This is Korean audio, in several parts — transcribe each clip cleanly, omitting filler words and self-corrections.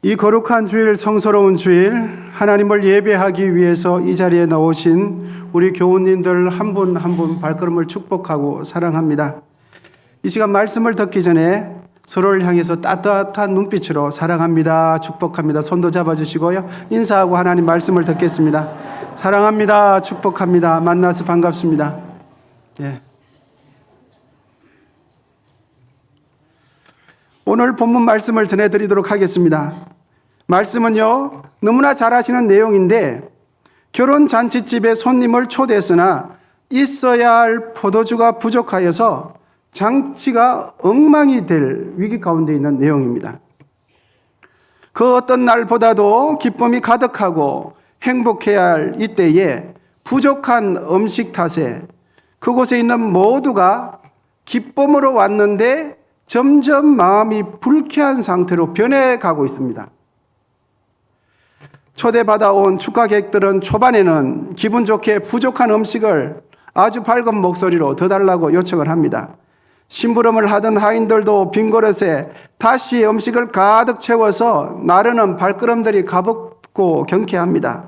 이 거룩한 주일, 성스러운 주일, 하나님을 예배하기 위해서 이 자리에 나오신 우리 교우님들 한 분 한 분 발걸음을 축복하고 사랑합니다. 이 시간 말씀을 듣기 전에 서로를 향해서 따뜻한 눈빛으로 사랑합니다, 축복합니다 손도 잡아주시고요, 인사하고 하나님 말씀을 듣겠습니다. 사랑합니다, 축복합니다, 만나서 반갑습니다. 예. 오늘 본문 말씀을 전해드리도록 하겠습니다. 말씀은요, 너무나 잘 아시는 내용인데, 결혼잔치집에 손님을 초대했으나 있어야 할 포도주가 부족하여서 잔치가 엉망이 될 위기 가운데 있는 내용입니다. 그 어떤 날보다도 기쁨이 가득하고 행복해야 할 이때에 부족한 음식 탓에 그곳에 있는 모두가 기쁨으로 왔는데 점점 마음이 불쾌한 상태로 변해가고 있습니다. 초대받아온 축하객들은 초반에는 기분 좋게 부족한 음식을 아주 밝은 목소리로 더 달라고 요청을 합니다. 심부름을 하던 하인들도 빈 그릇에 다시 음식을 가득 채워서 나르는 발걸음들이 가볍고 경쾌합니다.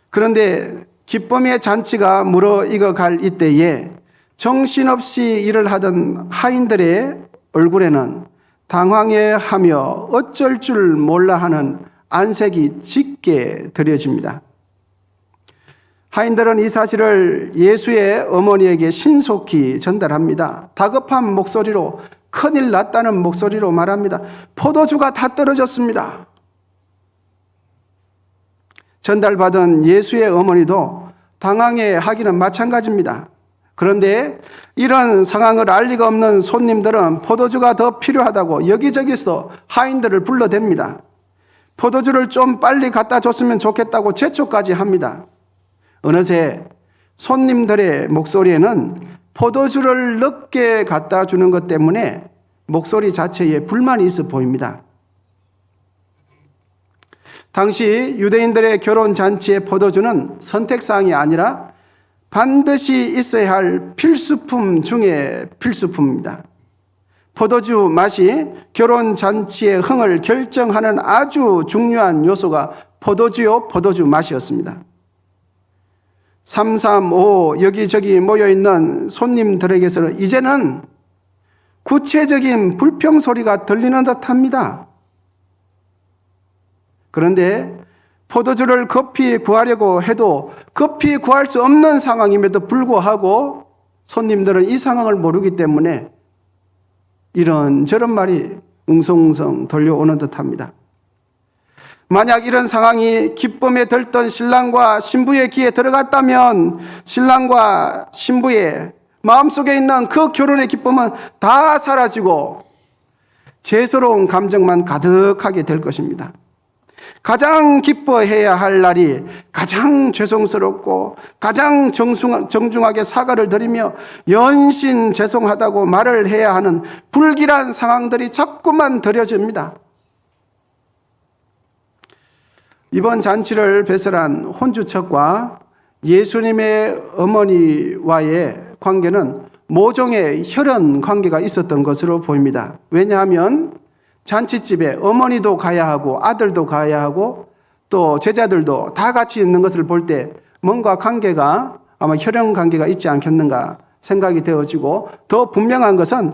그런데 기쁨의 잔치가 무르익어갈 이때에 정신없이 일을 하던 하인들의 얼굴에는 당황해하며 어쩔 줄 몰라 하는 안색이 짙게 드려집니다. 하인들은 이 사실을 예수의 어머니에게 신속히 전달합니다. 다급한 목소리로, 큰일 났다는 목소리로 말합니다. 포도주가 다 떨어졌습니다. 전달받은 예수의 어머니도 당황해하기는 마찬가지입니다. 그런데 이런 상황을 알 리가 없는 손님들은 포도주가 더 필요하다고 여기저기서 하인들을 불러댑니다. 포도주를 좀 빨리 갖다 줬으면 좋겠다고 재촉까지 합니다. 어느새 손님들의 목소리에는 포도주를 늦게 갖다 주는 것 때문에 목소리 자체에 불만이 있어 보입니다. 당시 유대인들의 결혼잔치의 포도주는 선택사항이 아니라 반드시 있어야 할 필수품 중에 필수품입니다. 포도주 맛이 결혼잔치의 흥을 결정하는 아주 중요한 요소가 포도주요, 포도주 맛이었습니다. 335 여기저기 모여있는 손님들에게서는 이제는 구체적인 불평 소리가 들리는 듯합니다. 그런데 포도주를 급히 구하려고 해도 급히 구할 수 없는 상황임에도 불구하고 손님들은 이 상황을 모르기 때문에 이런저런 말이 웅성웅성 들려오는 듯합니다. 만약 이런 상황이 기쁨에 들던 신랑과 신부의 귀에 들어갔다면 신랑과 신부의 마음속에 있는 그 결혼의 기쁨은 다 사라지고 죄스러운 감정만 가득하게 될 것입니다. 가장 기뻐해야 할 날이 가장 죄송스럽고 가장 정중하게 사과를 드리며 연신 죄송하다고 말을 해야 하는 불길한 상황들이 자꾸만 드려집니다. 이번 잔치를 배설한 혼주척과 예수님의 어머니와의 관계는 모종의 혈연 관계가 있었던 것으로 보입니다. 왜냐하면 잔치집에 어머니도 가야 하고 아들도 가야 하고 또 제자들도 다 같이 있는 것을 볼 때 뭔가 관계가 아마 혈연 관계가 있지 않겠는가 생각이 되어지고, 더 분명한 것은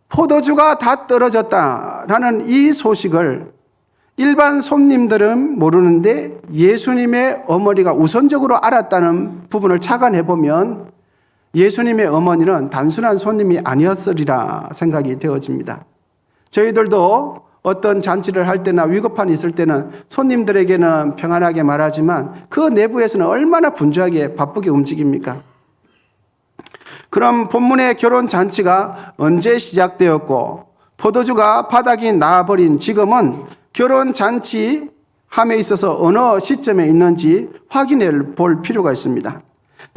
포도주가 다 떨어졌다라는 이 소식을 일반 손님들은 모르는데 예수님의 어머니가 우선적으로 알았다는 부분을 착안해 보면 예수님의 어머니는 단순한 손님이 아니었으리라 생각이 되어집니다. 저희들도 어떤 잔치를 할 때나 위급함이 있을 때는 손님들에게는 평안하게 말하지만 그 내부에서는 얼마나 분주하게 바쁘게 움직입니까? 그럼 본문의 결혼 잔치가 언제 시작되었고 포도주가 바닥이 나버린 지금은 결혼 잔치 함에 있어서 어느 시점에 있는지 확인해 볼 필요가 있습니다.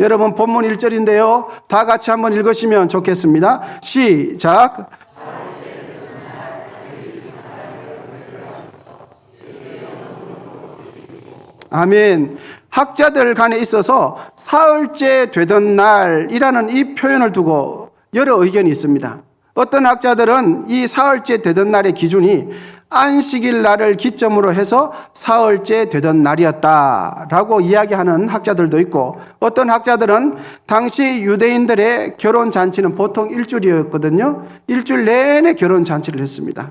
여러분, 본문 1절인데요. 다 같이 한번 읽으시면 좋겠습니다. 시작. 아멘. 학자들 간에 있어서 사흘째 되던 날이라는 이 표현을 두고 여러 의견이 있습니다. 어떤 학자들은 이 사흘째 되던 날의 기준이 안식일 날을 기점으로 해서 사흘째 되던 날이었다라고 이야기하는 학자들도 있고, 어떤 학자들은 당시 유대인들의 결혼 잔치는 보통 일주일이었거든요. 일주일 내내 결혼 잔치를 했습니다.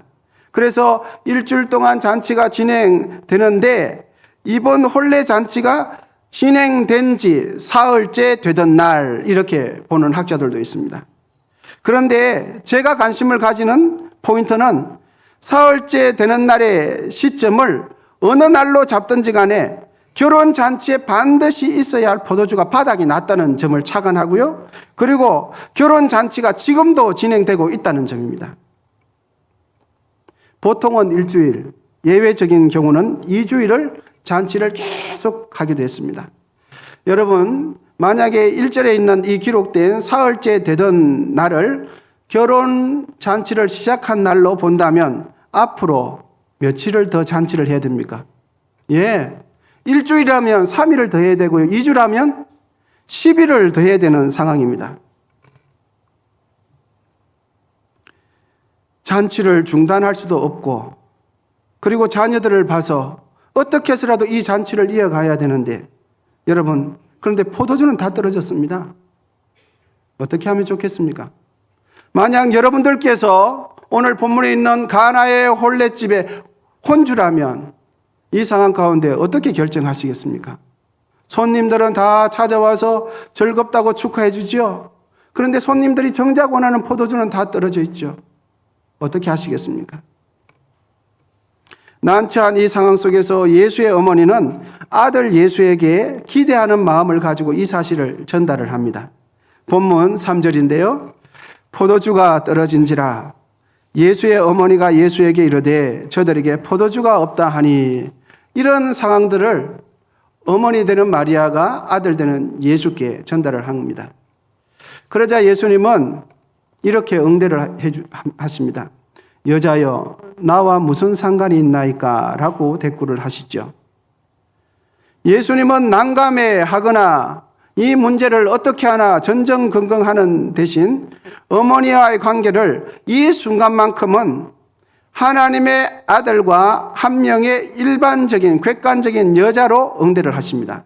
그래서 일주일 동안 잔치가 진행되는데 이번 혼례 잔치가 진행된 지 사흘째 되던 날, 이렇게 보는 학자들도 있습니다. 그런데 제가 관심을 가지는 포인트는 사흘째 되는 날의 시점을 어느 날로 잡든지 간에 결혼 잔치에 반드시 있어야 할 포도주가 바닥이 났다는 점을 착안하고요. 그리고 결혼 잔치가 지금도 진행되고 있다는 점입니다. 보통은 일주일, 예외적인 경우는 2주일을 잔치를 계속 하기도 했습니다. 여러분, 만약에 1절에 있는 이 기록된 사흘째 되던 날을 결혼 잔치를 시작한 날로 본다면 앞으로 며칠을 더 잔치를 해야 됩니까? 예, 일주일이라면 3일을 더 해야 되고요. 2주라면 10일을 더 해야 되는 상황입니다. 잔치를 중단할 수도 없고, 그리고 자녀들을 봐서 어떻게 해서라도 이 잔치를 이어가야 되는데, 여러분, 그런데 포도주는 다 떨어졌습니다. 어떻게 하면 좋겠습니까? 만약 여러분들께서 오늘 본문에 있는 가나의 혼례집의 혼주라면 이 상황 가운데 어떻게 결정하시겠습니까? 손님들은 다 찾아와서 즐겁다고 축하해 주죠. 그런데 손님들이 정작 원하는 포도주는 다 떨어져 있죠. 어떻게 하시겠습니까? 난처한 이 상황 속에서 예수의 어머니는 아들 예수에게 기대하는 마음을 가지고 이 사실을 전달을 합니다. 본문 3절인데요. 포도주가 떨어진지라 예수의 어머니가 예수에게 이르되 저들에게 포도주가 없다 하니, 이런 상황들을 어머니 되는 마리아가 아들 되는 예수께 전달을 합니다. 그러자 예수님은 이렇게 응대를 하십니다. 여자여, 나와 무슨 상관이 있나이까? 라고 대꾸를 하시죠. 예수님은 난감해 하거나 이 문제를 어떻게 하나 전전긍긍하는 대신 어머니와의 관계를 이 순간만큼은 하나님의 아들과 한 명의 일반적인 객관적인 여자로 응대를 하십니다.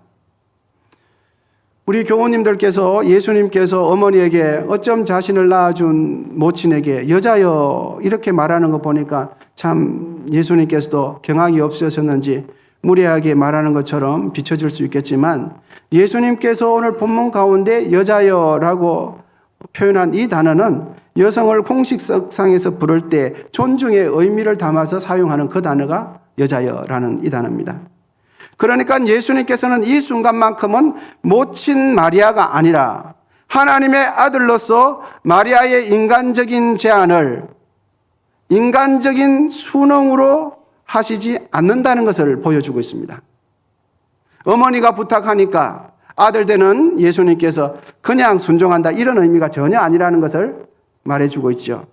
우리 교우님들께서 예수님께서 어머니에게 어쩜 자신을 낳아준 모친에게 여자여 이렇게 말하는 거 보니까 참 예수님께서도 경악이 없으셨는지 무례하게 말하는 것처럼 비춰질 수 있겠지만, 예수님께서 오늘 본문 가운데 여자여라고 표현한 이 단어는 여성을 공식석상에서 부를 때 존중의 의미를 담아서 사용하는 그 단어가 여자여라는 이 단어입니다. 그러니까 예수님께서는 이 순간만큼은 모친 마리아가 아니라 하나님의 아들로서 마리아의 인간적인 제안을 인간적인 순응으로 하시지 않는다는 것을 보여주고 있습니다. 어머니가 부탁하니까 아들 되는 예수님께서 그냥 순종한다, 이런 의미가 전혀 아니라는 것을 말해주고 있죠.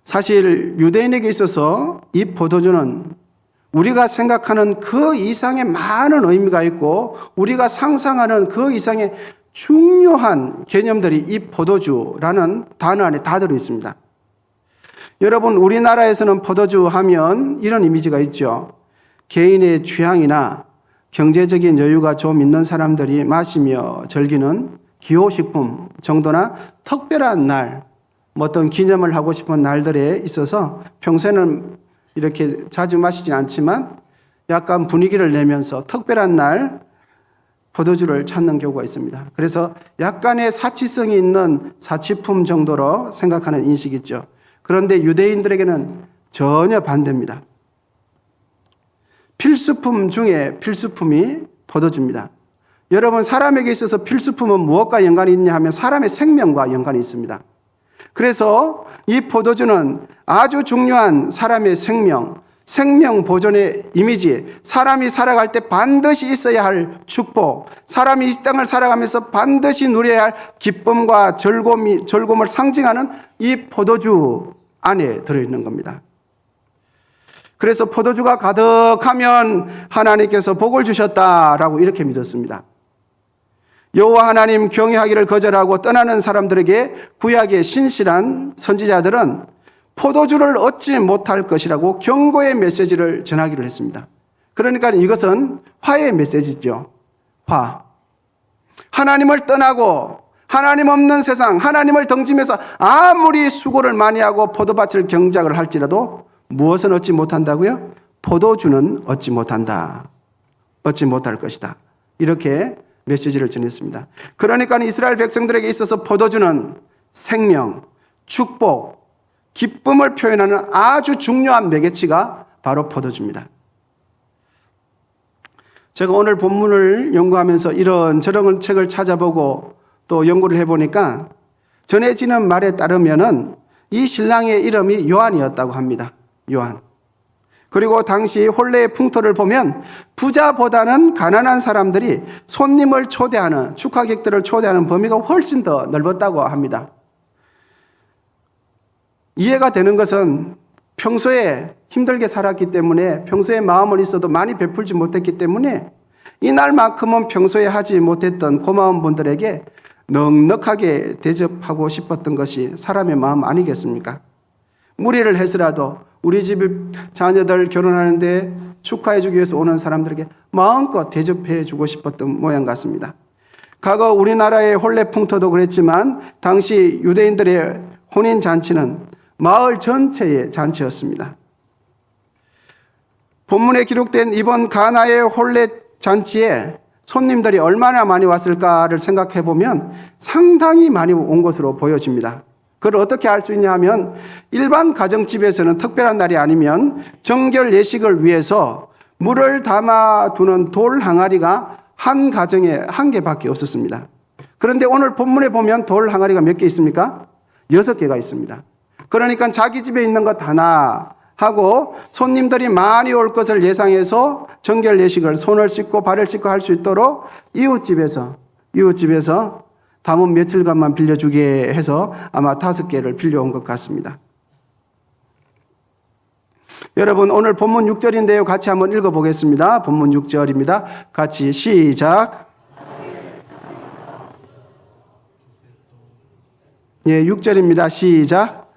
사실 유대인에게 있어서 이 포도주는 우리가 생각하는 그 이상의 많은 의미가 있고 우리가 상상하는 그 이상의 중요한 개념들이 이 포도주라는 단어 안에 다 들어 있습니다. 여러분, 우리나라에서는 포도주 하면 이런 이미지가 있죠. 개인의 취향이나 경제적인 여유가 좀 있는 사람들이 마시며 즐기는 기호식품 정도나 특별한 날, 어떤 기념을 하고 싶은 날들에 있어서 평소에는 이렇게 자주 마시진 않지만 약간 분위기를 내면서 특별한 날 포도주를 찾는 경우가 있습니다. 그래서 약간의 사치성이 있는 사치품 정도로 생각하는 인식이 있죠. 그런데 유대인들에게는 전혀 반대입니다. 필수품 중에 필수품이 포도주입니다. 여러분, 사람에게 있어서 필수품은 무엇과 연관이 있냐 하면 사람의 생명과 연관이 있습니다. 그래서 이 포도주는 아주 중요한 사람의 생명 보존의 이미지, 사람이 살아갈 때 반드시 있어야 할 축복, 사람이 이 땅을 살아가면서 반드시 누려야 할 기쁨과 즐거움을 상징하는 이 포도주 안에 들어있는 겁니다. 그래서 포도주가 가득하면 하나님께서 복을 주셨다라고 이렇게 믿었습니다. 여호와 하나님 경외하기를 거절하고 떠나는 사람들에게 구약의 신실한 선지자들은 포도주를 얻지 못할 것이라고 경고의 메시지를 전하기를 했습니다. 그러니까 이것은 화의 메시지죠. 화. 하나님을 떠나고 하나님 없는 세상, 하나님을 덩지면서 아무리 수고를 많이 하고 포도밭을 경작을 할지라도 무엇은 얻지 못한다고요? 포도주는 얻지 못한다. 얻지 못할 것이다. 이렇게 메시지를 전했습니다. 그러니까 이스라엘 백성들에게 있어서 포도주는 생명, 축복, 기쁨을 표현하는 아주 중요한 매개치가 바로 포도주입니다. 제가 오늘 본문을 연구하면서 이런저런 책을 찾아보고 또 연구를 해보니까 전해지는 말에 따르면은 이 신랑의 이름이 요한이었다고 합니다. 요한. 그리고 당시 혼례의 풍토를 보면 부자보다는 가난한 사람들이 손님을 초대하는, 축하객들을 초대하는 범위가 훨씬 더 넓었다고 합니다. 이해가 되는 것은 평소에 힘들게 살았기 때문에, 평소에 마음은 있어도 많이 베풀지 못했기 때문에 이날만큼은 평소에 하지 못했던 고마운 분들에게 넉넉하게 대접하고 싶었던 것이 사람의 마음 아니겠습니까? 무리를 해서라도 우리 집 자녀들 결혼하는데 축하해주기 위해서 오는 사람들에게 마음껏 대접해주고 싶었던 모양 같습니다. 과거 우리나라의 혼례 풍토도 그랬지만 당시 유대인들의 혼인잔치는 마을 전체의 잔치였습니다. 본문에 기록된 이번 가나의 혼례 잔치에 손님들이 얼마나 많이 왔을까를 생각해 보면 상당히 많이 온 것으로 보여집니다. 그걸 어떻게 알 수 있냐 하면 일반 가정집에서는 특별한 날이 아니면 정결 예식을 위해서 물을 담아두는 돌 항아리가 한 가정에 한 개밖에 없었습니다. 그런데 오늘 본문에 보면 돌 항아리가 몇 개 있습니까? 6개가 있습니다. 그러니까 자기 집에 있는 것 하나 하고 손님들이 많이 올 것을 예상해서 정결 예식을 손을 씻고 발을 씻고 할 수 있도록 이웃집에서 담은 며칠간만 빌려주게 해서 아마 5개를 빌려온 것 같습니다. 여러분, 오늘 본문 6절인데요. 같이 한번 읽어보겠습니다. 본문 6절입니다. 같이 시작. 예, 6절입니다. 시작.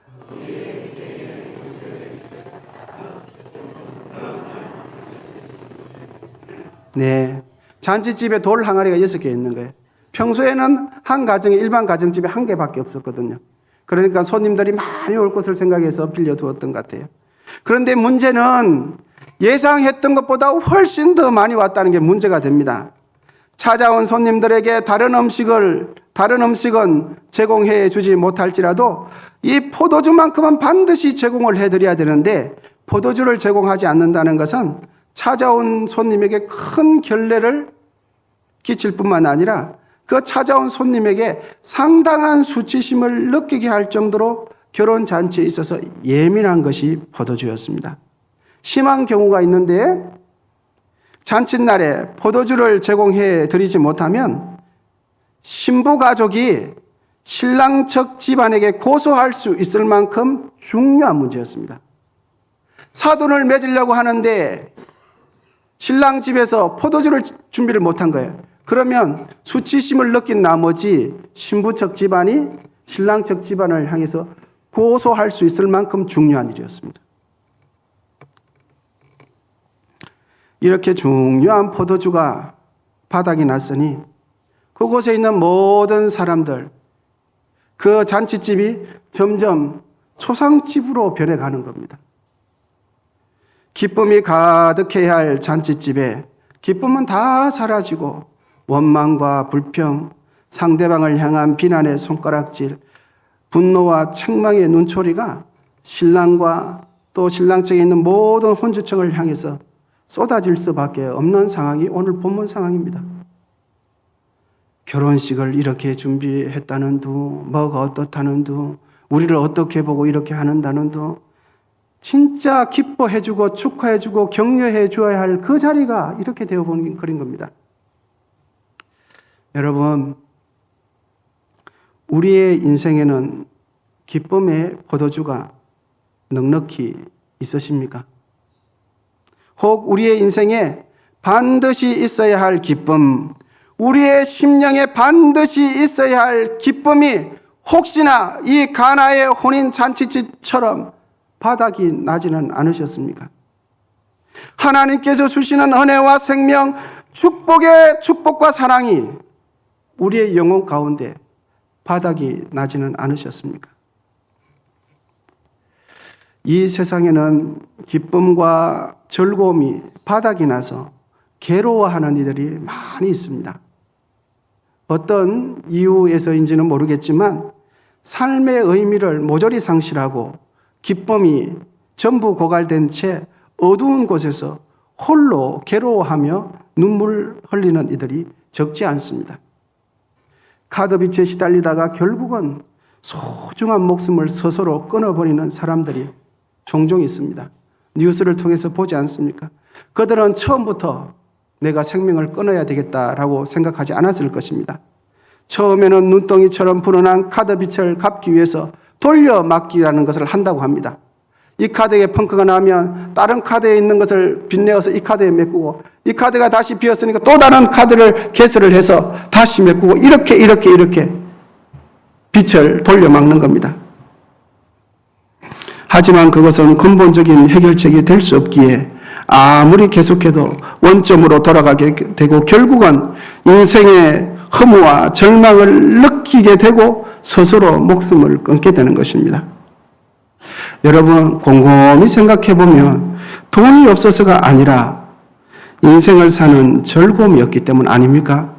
네. 잔치집에 돌 항아리가 6개 있는 거예요. 평소에는 한 가정에, 일반 가정집에 1개밖에 없었거든요. 그러니까 손님들이 많이 올 것을 생각해서 빌려두었던 것 같아요. 그런데 문제는 예상했던 것보다 훨씬 더 많이 왔다는 게 문제가 됩니다. 찾아온 손님들에게 다른 음식은 제공해 주지 못할지라도 이 포도주만큼은 반드시 제공을 해드려야 되는데 포도주를 제공하지 않는다는 것은 찾아온 손님에게 큰 결례를 끼칠 뿐만 아니라 그 찾아온 손님에게 상당한 수치심을 느끼게 할 정도로 결혼 잔치에 있어서 예민한 것이 포도주였습니다. 심한 경우가 있는데 잔칫날에 포도주를 제공해 드리지 못하면 신부 가족이 신랑 측 집안에게 고소할 수 있을 만큼 중요한 문제였습니다. 사돈을 맺으려고 하는데 신랑 집에서 포도주를 준비를 못한 거예요. 그러면 수치심을 느낀 나머지 신부 측 집안이 신랑 측 집안을 향해서 고소할 수 있을 만큼 중요한 일이었습니다. 이렇게 중요한 포도주가 바닥이 났으니 그곳에 있는 모든 사람들, 그 잔치집이 점점 초상집으로 변해가는 겁니다. 기쁨이 가득해야 할 잔치집에 기쁨은 다 사라지고 원망과 불평, 상대방을 향한 비난의 손가락질, 분노와 책망의 눈초리가 신랑과 또 신랑 측에 있는 모든 혼주층을 향해서 쏟아질 수밖에 없는 상황이 오늘 본문 상황입니다. 결혼식을 이렇게 준비했다는 둥, 뭐가 어떻다는 둥, 우리를 어떻게 보고 이렇게 하는다는 둥, 진짜 기뻐해주고 축하해주고 격려해줘야 할 그 자리가 이렇게 되어버린 겁니다. 여러분, 우리의 인생에는 기쁨의 포도주가 넉넉히 있으십니까? 혹 우리의 인생에 반드시 있어야 할 기쁨, 우리의 심령에 반드시 있어야 할 기쁨이 혹시나 이 가나의 혼인잔치집처럼 바닥이 나지는 않으셨습니까? 하나님께서 주시는 은혜와 생명, 축복과 사랑이 우리의 영혼 가운데 바닥이 나지는 않으셨습니까? 이 세상에는 기쁨과 즐거움이 바닥이 나서 괴로워하는 이들이 많이 있습니다. 어떤 이유에서인지는 모르겠지만 삶의 의미를 모조리 상실하고 기쁨이 전부 고갈된 채 어두운 곳에서 홀로 괴로워하며 눈물 흘리는 이들이 적지 않습니다. 카드빚에 시달리다가 결국은 소중한 목숨을 스스로 끊어버리는 사람들이 종종 있습니다. 뉴스를 통해서 보지 않습니까? 그들은 처음부터 내가 생명을 끊어야 되겠다라고 생각하지 않았을 것입니다. 처음에는 눈덩이처럼 불어난 카드빚을 갚기 위해서 돌려막기라는 것을 한다고 합니다. 이 카드에 펑크가 나면 다른 카드에 있는 것을 빚내어서 이 카드에 메꾸고, 이 카드가 다시 비었으니까 또 다른 카드를 개설을 해서 다시 메꾸고, 이렇게 빚을 돌려막는 겁니다. 하지만 그것은 근본적인 해결책이 될 수 없기에 아무리 계속해도 원점으로 돌아가게 되고 결국은 인생의 허무와 절망을 느끼게 되고 스스로 목숨을 끊게 되는 것입니다. 여러분, 곰곰이 생각해 보면 돈이 없어서가 아니라 인생을 사는 즐거움이었기 때문 아닙니까?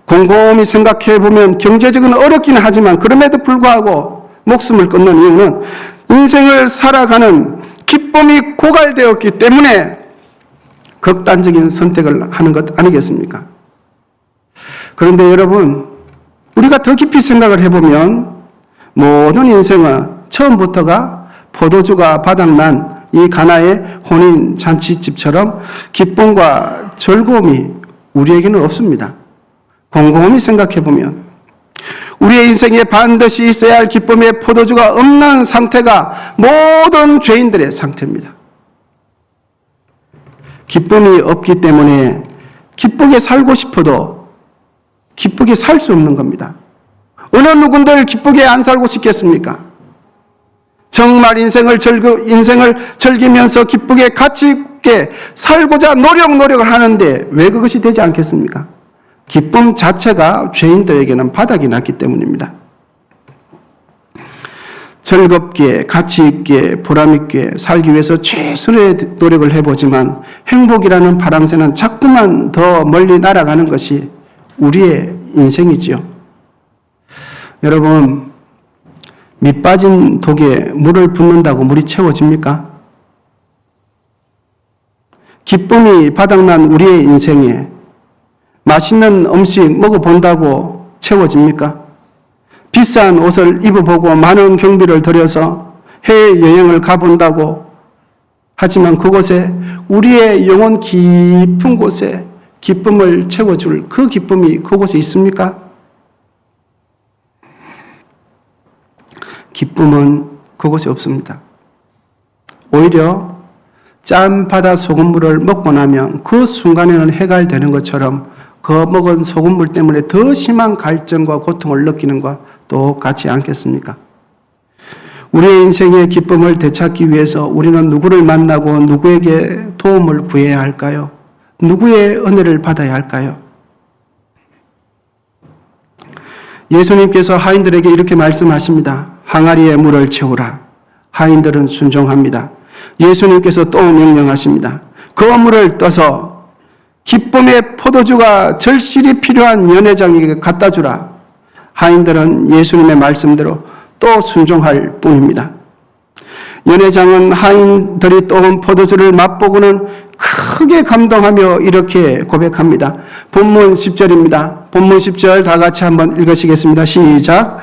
곰곰이 생각해 보면 경제적으로 어렵기는 하지만 그럼에도 불구하고 목숨을 끊는 이유는 인생을 살아가는 기쁨이 고갈되었기 때문에 극단적인 선택을 하는 것 아니겠습니까? 그런데 여러분, 우리가 더 깊이 생각을 해보면 모든 인생은 처음부터가 포도주가 바닥난 이 가나의 혼인 잔치집처럼 기쁨과 즐거움이 우리에게는 없습니다. 곰곰이 생각해보면 우리의 인생에 반드시 있어야 할 기쁨의 포도주가 없는 상태가 모든 죄인들의 상태입니다. 기쁨이 없기 때문에 기쁘게 살고 싶어도 기쁘게 살 수 없는 겁니다. 어느 누군들 기쁘게 안 살고 싶겠습니까? 정말 인생을 즐기면서 기쁘게 가치 있게 살고자 노력을 하는데 왜 그것이 되지 않겠습니까? 기쁨 자체가 죄인들에게는 바닥이 났기 때문입니다. 즐겁게, 가치 있게, 보람 있게 살기 위해서 최선의 노력을 해보지만 행복이라는 파랑새는 자꾸만 더 멀리 날아가는 것이 우리의 인생이지요. 여러분, 밑 빠진 독에 물을 붓는다고 물이 채워집니까? 기쁨이 바닥난 우리의 인생에 맛있는 음식 먹어본다고 채워집니까? 비싼 옷을 입어보고 많은 경비를 들여서 해외여행을 가본다고 하지만 그곳에 우리의 영혼 깊은 곳에 기쁨을 채워줄 그 기쁨이 그곳에 있습니까? 기쁨은 그곳에 없습니다. 오히려 짠 바다 소금물을 먹고 나면 그 순간에는 해갈되는 것처럼 그 먹은 소금물 때문에 더 심한 갈증과 고통을 느끼는 것과 똑같지 않겠습니까? 우리의 인생의 기쁨을 되찾기 위해서 우리는 누구를 만나고 누구에게 도움을 구해야 할까요? 누구의 은혜를 받아야 할까요? 예수님께서 하인들에게 이렇게 말씀하십니다. 항아리에 물을 채우라. 하인들은 순종합니다. 예수님께서 또 명령하십니다. 그 물을 떠서 기쁨의 포도주가 절실히 필요한 연회장에게 갖다 주라. 하인들은 예수님의 말씀대로 또 순종할 뿐입니다. 연회장은 하인들이 떠온 포도주를 맛보고는 크게 감동하며 이렇게 고백합니다. 본문 10절입니다. 본문 10절 다 같이 한번 읽으시겠습니다. 시작.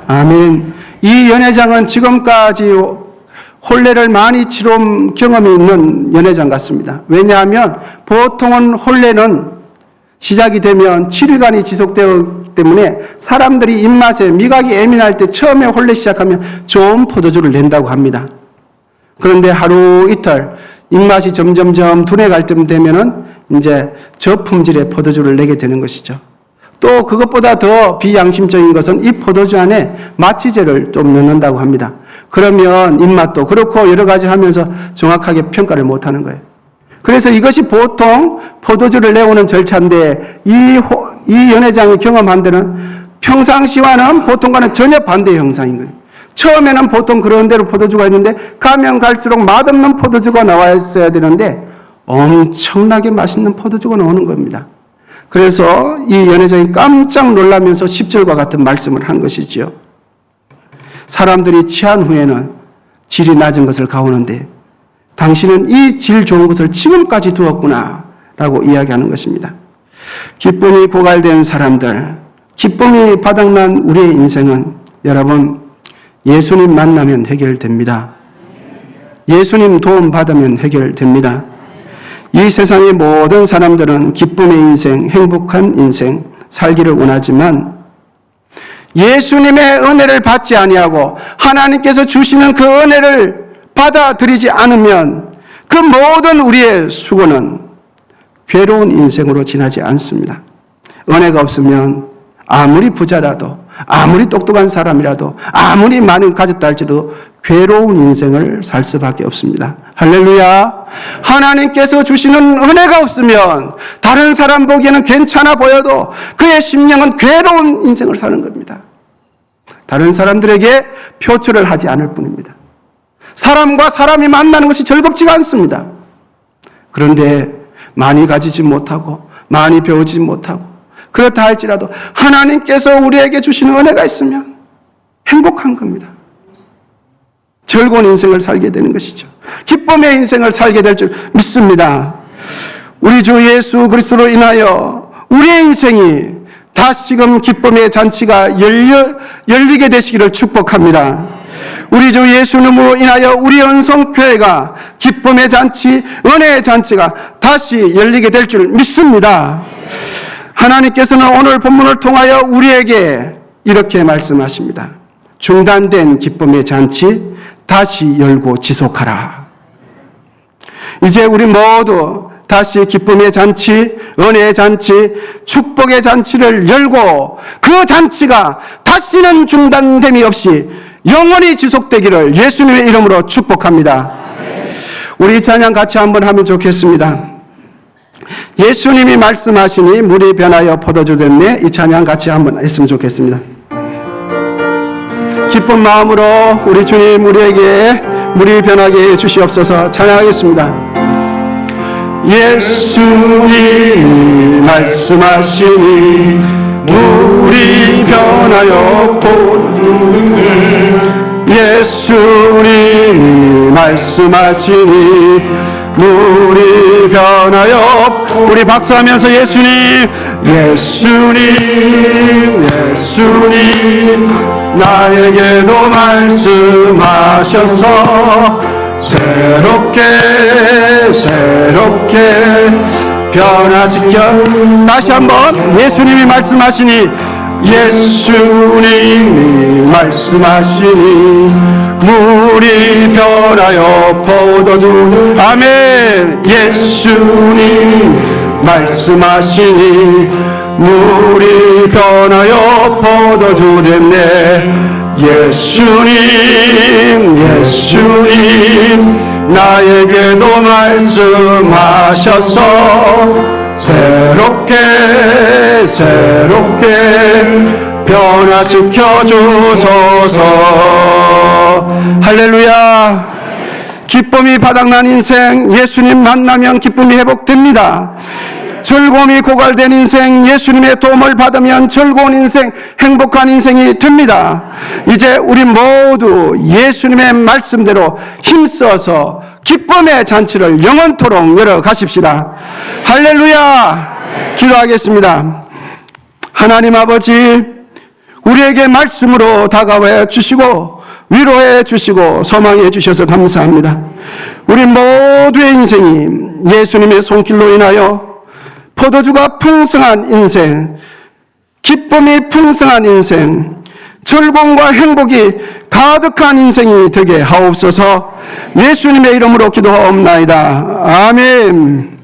아멘. 이 연회장은 지금까지 혼례를 많이 치른 경험이 있는 연회장 같습니다. 왜냐하면 보통은 혼례는 시작이 되면 7일간이 지속되어 그렇기 때문에 사람들이 입맛에 미각이 예민할 때 처음에 홀래 시작하면 좋은 포도주를 낸다고 합니다. 그런데 하루 이틀 입맛이 점점점 둔해갈 쯤 되면은 이제 저품질의 포도주를 내게 되는 것이죠. 또 그것보다 더 비양심적인 것은 이 포도주 안에 마취제를 좀 넣는다고 합니다. 그러면 입맛도 그렇고 여러 가지 하면서 정확하게 평가를 못하는 거예요. 그래서 이것이 보통 포도주를 내오는 절차인데 이 연회장이 경험한 데는 평상시와는 보통과는 전혀 반대의 형상인 거예요. 처음에는 보통 그런 대로 포도주가 있는데 가면 갈수록 맛없는 포도주가 나와 있어야 되는데 엄청나게 맛있는 포도주가 나오는 겁니다. 그래서 이 연회장이 깜짝 놀라면서 10절과 같은 말씀을 한 것이지요. 사람들이 취한 후에는 질이 낮은 것을 가오는데 당신은 이 질 좋은 것을 지금까지 두었구나 라고 이야기하는 것입니다. 기쁨이 고갈된 사람들, 기쁨이 바닥난 우리의 인생은 여러분 예수님 만나면 해결됩니다. 예수님 도움 받으면 해결됩니다. 이 세상의 모든 사람들은 기쁨의 인생, 행복한 인생 살기를 원하지만 예수님의 은혜를 받지 아니하고 하나님께서 주시는 그 은혜를 받아들이지 않으면 그 모든 우리의 수고는 괴로운 인생으로 지나지 않습니다. 은혜가 없으면 아무리 부자라도 아무리 똑똑한 사람이라도 아무리 많이 가졌다 할지라도 괴로운 인생을 살 수밖에 없습니다. 할렐루야. 하나님께서 주시는 은혜가 없으면 다른 사람 보기에는 괜찮아 보여도 그의 심령은 괴로운 인생을 사는 겁니다. 다른 사람들에게 표출을 하지 않을 뿐입니다. 사람과 사람이 만나는 것이 즐겁지가 않습니다. 그런데 많이 가지지 못하고 많이 배우지 못하고 그렇다 할지라도 하나님께서 우리에게 주시는 은혜가 있으면 행복한 겁니다. 즐거운 인생을 살게 되는 것이죠. 기쁨의 인생을 살게 될 줄 믿습니다. 우리 주 예수 그리스도로 인하여 우리의 인생이 다시금 기쁨의 잔치가 열리게 되시기를 축복합니다. 우리 주 예수님으로 인하여 우리 언성교회가 기쁨의 잔치, 은혜의 잔치가 다시 열리게 될 줄 믿습니다. 하나님께서는 오늘 본문을 통하여 우리에게 이렇게 말씀하십니다. 중단된 기쁨의 잔치 다시 열고 지속하라. 이제 우리 모두 다시 기쁨의 잔치, 은혜의 잔치, 축복의 잔치를 열고 그 잔치가 다시는 중단됨이 없이 영원히 지속되기를 예수님의 이름으로 축복합니다. 우리 찬양 같이 한번 하면 좋겠습니다. 예수님이 말씀하시니 물이 변하여 포도주 됐네. 이 찬양 같이 한번 했으면 좋겠습니다. 기쁜 마음으로 우리 주님 우리에게 물이 변하게 해주시옵소서. 찬양하겠습니다. 예수님 말씀하시니 물이 변하여 포도주 됐네. 예수님 말씀하시니 물이 변하여 우리 박수하면서 예수님 나에게도 말씀하셔서 새롭게 변화시켜 다시 한번 예수님이 말씀하시니 물이 변하여 포도주 아멘. 예수님 말씀하시니 물이 변하여 포도주 됐네. 예수님 나에게도 말씀하셔서 새롭게 변화시켜 주소서. 할렐루야. 기쁨이 바닥난 인생 예수님 만나면 기쁨이 회복됩니다. 즐거움이 고갈된 인생 예수님의 도움을 받으면 즐거운 인생 행복한 인생이 됩니다. 이제 우리 모두 예수님의 말씀대로 힘써서 기쁨의 잔치를 영원토록 열어 가십시다. 할렐루야. 기도하겠습니다. 하나님 아버지 우리에게 말씀으로 다가와 주시고 위로해 주시고 소망해 주셔서 감사합니다. 우리 모두의 인생이 예수님의 손길로 인하여 포도주가 풍성한 인생 기쁨이 풍성한 인생, 즐거움과 행복이 가득한 인생이 되게 하옵소서. 예수님의 이름으로 기도하옵나이다. 아멘.